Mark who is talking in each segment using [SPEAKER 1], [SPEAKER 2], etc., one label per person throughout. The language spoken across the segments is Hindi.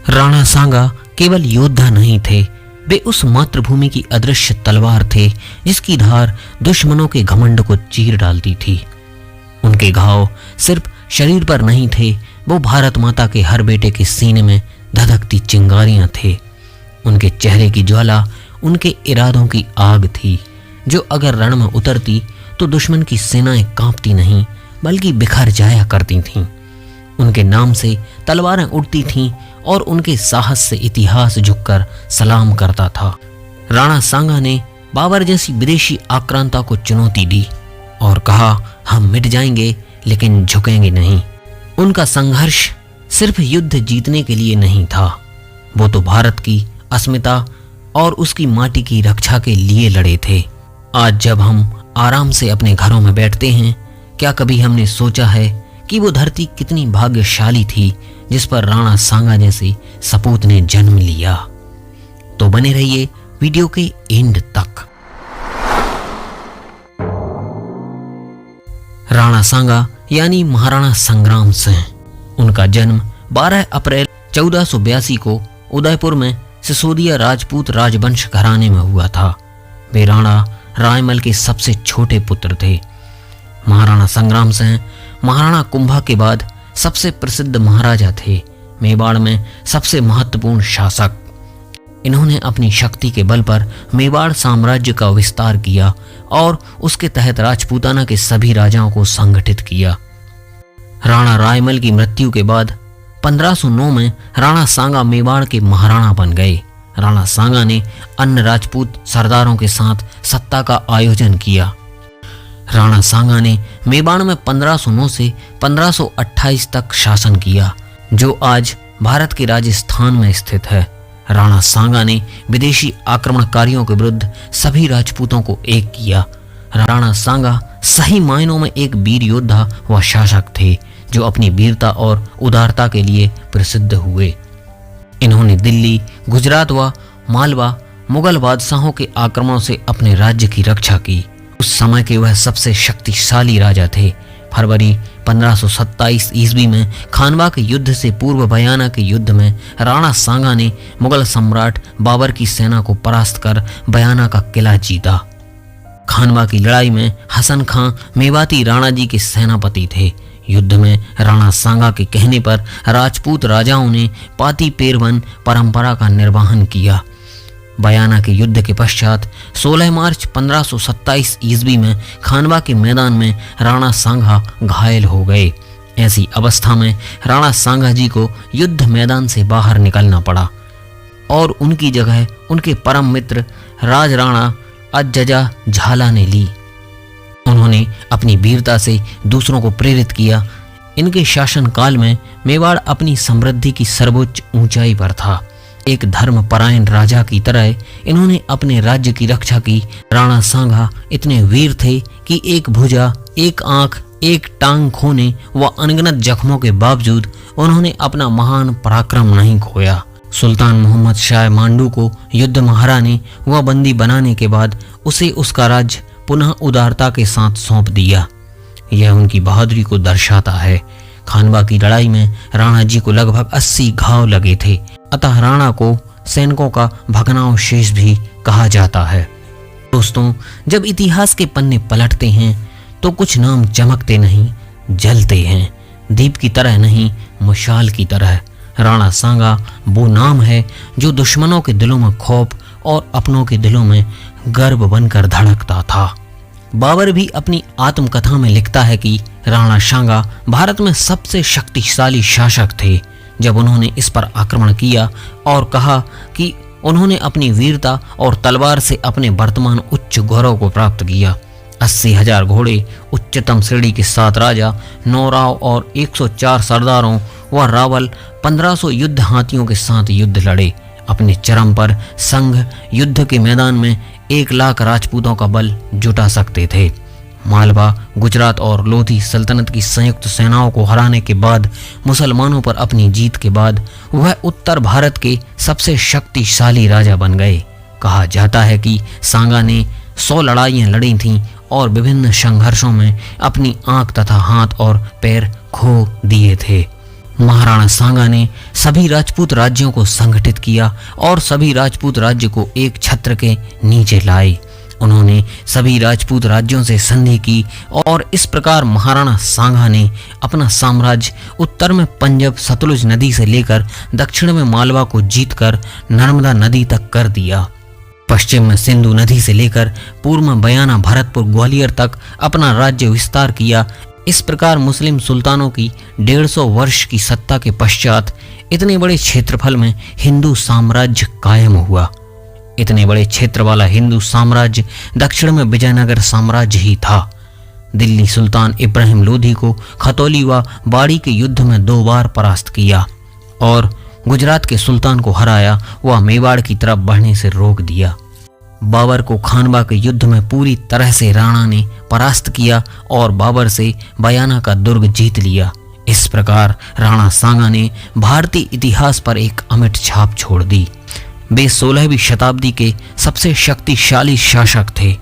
[SPEAKER 1] राणा सांगा केवल योद्धा नहीं थे, वे उस मातृभूमि की अदृश्य तलवार थे जिसकी धार दुश्मनों के घमंड को चीर डालती थी। उनके घाव सिर्फ शरीर पर नहीं थे, वो भारत माता के हर बेटे के सीने में धधकती चिंगारियां थे। उनके चेहरे की ज्वाला उनके इरादों की आग थी, जो अगर रण में उतरती तो दुश्मन की सेनाएं कांपती नहीं बल्कि बिखर जाया करती थीं। उनके नाम से तलवारें उड़ती थीं और उनके साहस से इतिहास झुककर सलाम करता था। राणा सांगा ने बाबर जैसी विदेशी आक्रांता को चुनौती दी और कहा, हम मिट जाएंगे लेकिन झुकेंगे नहीं। उनका संघर्ष सिर्फ युद्ध जीतने के लिए नहीं था, वो तो भारत की अस्मिता और उसकी माटी की रक्षा के लिए लड़े थे। आज जब हम आराम से अपने घरों में बैठते हैं, क्या कभी हमने सोचा है कि वो धरती कितनी भाग्यशाली थी जिस पर राणा सांगा जैसे सपूत ने जन्म लिया? तो बने रहिए वीडियो के एंड तक। राणा सांगा यानी महाराणा संग्राम सिंह, उनका जन्म 12 अप्रैल 1482 को उदयपुर में सिसोदिया राजपूत राजवंश घराने में हुआ था। वे राणा रायमल के सबसे छोटे पुत्र थे। महाराणा संग्राम सिंह महाराणा कुंभा के बाद सबसे प्रसिद्ध महाराजा थे, मेवाड़ में सबसे महत्वपूर्ण शासक। इन्होंने अपनी शक्ति के बल पर मेवाड़ साम्राज्य का विस्तार किया और उसके तहत राजपूताना के सभी राजाओं को संगठित किया। राणा रायमल की मृत्यु के बाद 1509 में राणा सांगा मेवाड़ के महाराणा बन गए। राणा सांगा ने अन्य राजपूत सरदारों के साथ सत्ता का आयोजन किया। राणा सांगा ने मेवाड़ में 1509 से 1528 तक शासन किया, जो आज भारत के राजस्थान में स्थित है। राणा सांगा ने विदेशी आक्रमणकारियों के विरुद्ध सभी राजपूतों को एक किया। राणा सांगा सही मायनों में एक वीर योद्धा व शासक थे, जो अपनी वीरता और उदारता के लिए प्रसिद्ध हुए। इन्होंने दिल्ली, गुजरात व मालवा मुगल बादशाहों के आक्रमणों से अपने राज्य की रक्षा की। उस समय के वह सबसे शक्तिशाली राजा थे। फरवरी 1527 ईस्वी में खानवा के युद्ध से पूर्व बयाना के युद्ध में राणा सांगा ने मुगल सम्राट बाबर की सेना को परास्त कर बयाना का किला जीता। खानवा की लड़ाई में हसन खां मेवाती राणा जी के सेनापति थे। युद्ध में राणा सांगा के कहने पर राजपूत राजाओं ने पाती पेरवन परंपरा का निर्वहन किया। बयाना के युद्ध के पश्चात 16 मार्च 1527 ईस्वी में खानवा के मैदान में राणा सांगा घायल हो गए। ऐसी अवस्था में राणा सांगा जी को युद्ध मैदान से बाहर निकलना पड़ा और उनकी जगह उनके परम मित्र राज राणा अज्जजा झाला ने ली। उन्होंने अपनी वीरता से दूसरों को प्रेरित किया। इनके शासनकाल में मेवाड़ अपनी समृद्धि की सर्वोच्च ऊंचाई पर था। एक धर्मपरायण राजा की तरह इन्होंने अपने राज्य की रक्षा की। राणा सांगा इतने वीर थे कि एक भुजा, एक आंख, एक टांग खोने व अनगिनत जख्मों के बावजूद उन्होंने अपना महान पराक्रम नहीं खोया। सुल्तान मोहम्मद शाह मांडू को युद्ध में हराने व बंदी बनाने के बाद उसे उसका राज्य पुनः उदारता के साथ सौंप दिया। यह उनकी बहादुरी को दर्शाता है। खानवा की लड़ाई में राणा जी को लगभग 80 घाव लगे थे, अतः राणा को सैनिकों का भग्नावशेष भी कहा जाता है। दोस्तों, जब इतिहास के पन्ने पलटते हैं तो कुछ नाम चमकते नहीं, जलते हैं, दीप की तरह नहीं, मशाल की तरह। राणा सांगा वो नाम है जो दुश्मनों के दिलों में खौफ और अपनों के दिलों में गर्व बनकर धड़कता था। बाबर भी अपनी आत्मकथा में लिखता है कि राणा सांगा भारत में सबसे शक्तिशाली शासक थे। जब उन्होंने इस पर आक्रमण किया और कहा कि उन्होंने अपनी वीरता और तलवार से अपने वर्तमान उच्च गौरव को प्राप्त किया। 80,000 घोड़े, उच्चतम श्रेणी के 7 राजा, 9 राव और 104 सरदारों व रावल 1500 युद्ध हाथियों के साथ युद्ध लड़े। अपने चरम पर संघ युद्ध के मैदान में 1 लाख राजपूतों का बल जुटा सकते थे। मालवा, गुजरात और लोधी सल्तनत की संयुक्त सेनाओं को हराने के बाद मुसलमानों पर अपनी जीत के बाद वह उत्तर भारत के सबसे शक्तिशाली राजा बन गए। कहा जाता है कि सांगा ने 100 लड़ाइयां लड़ी थीं और विभिन्न संघर्षों में अपनी आंख तथा हाथ और पैर खो दिए थे। महाराणा सांगा ने सभी राजपूत राज्यों को संगठित किया और सभी राजपूत राज्य को एक छत्र के नीचे लाए। उन्होंने सभी राजपूत राज्यों से संधि की और इस प्रकार महाराणा सांगा ने अपना साम्राज्य उत्तर में पंजाब सतलुज नदी से लेकर दक्षिण में मालवा को जीतकर नर्मदा नदी तक कर दिया। पश्चिम में सिंधु नदी से लेकर पूर्व में बयाना भरतपुर ग्वालियर तक अपना राज्य विस्तार किया। इस प्रकार मुस्लिम सुल्तानों की 150 वर्ष की सत्ता के पश्चात इतने बड़े क्षेत्रफल में हिंदू साम्राज्य कायम हुआ। इतने बड़े क्षेत्र वाला हिंदू साम्राज्य दक्षिण में विजयनगर साम्राज्य ही था। दिल्ली सुल्तान इब्राहिम लोधी को खतौली व बाड़ी के युद्ध में 2 बार परास्त किया और गुजरात के सुल्तान को हराया व मेवाड़ की तरफ बढ़ने से रोक दिया। बाबर को खानवा के युद्ध में पूरी तरह से राणा ने परास्त किया और बाबर से बयाना का दुर्ग जीत लिया। इस प्रकार राणा सांगा ने भारतीय इतिहास पर एक अमिट छाप छोड़ दी। वे 16वीं शताब्दी के सबसे शक्तिशाली शासक थे।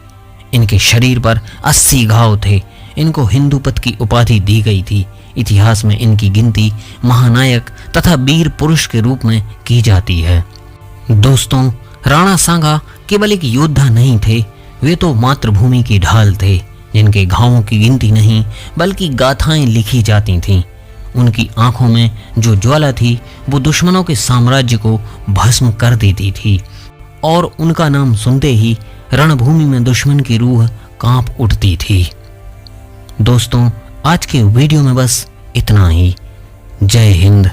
[SPEAKER 1] इनके शरीर पर 80 घाव थे। इनको हिंदूपत की उपाधि दी गई थी। इतिहास में इनकी गिनती महानायक तथा वीर पुरुष के रूप में की जाती है। दोस्तों, राणा सांगा केवल एक योद्धा नहीं थे, वे तो मातृभूमि की ढाल थे, जिनके घावों की गिनती नहीं बल्कि गाथाएं लिखी जाती थीं। उनकी आंखों में जो ज्वाला थी वो दुश्मनों के साम्राज्य को भस्म कर देती थी और उनका नाम सुनते ही रणभूमि में दुश्मन की रूह कांप उठती थी। दोस्तों, आज के वीडियो में बस इतना ही। जय हिंद।